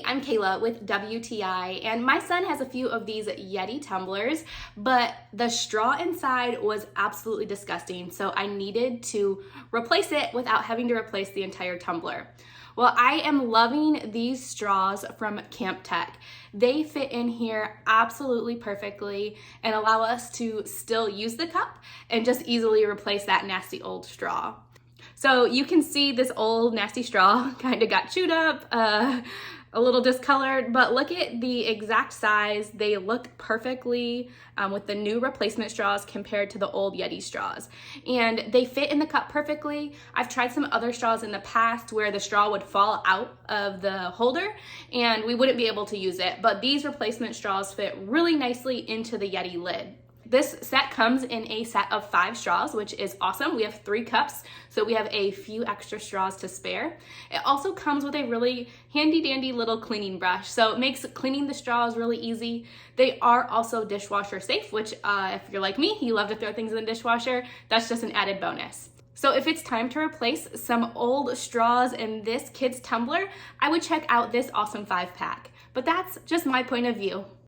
Hey, I'm Kayla with WTI, and my son has a few of these YETI tumblers, but the straw inside was absolutely disgusting, so I needed to replace it without having to replace the entire tumbler. Well, I am loving these straws from CampTek. They fit in here absolutely perfectly and allow us to still use the cup and just easily replace that nasty old straw. So you can see this old nasty straw kind of got chewed up, a little discolored, but look at the exact size. They look perfectly with the new replacement straws compared to the old YETI straws. And they fit in the cup perfectly. I've tried some other straws in the past where the straw would fall out of the holder and we wouldn't be able to use it, but these replacement straws fit really nicely into the YETI lid. This set comes in a set of 5 straws, which is awesome. We have 3 cups, so we have a few extra straws to spare. It also comes with a really handy dandy little cleaning brush, so it makes cleaning the straws really easy. They are also dishwasher safe, which if you're like me, you love to throw things in the dishwasher, that's just an added bonus. So if it's time to replace some old straws in this kid's tumbler, I would check out this awesome 5-pack. But that's just my point of view.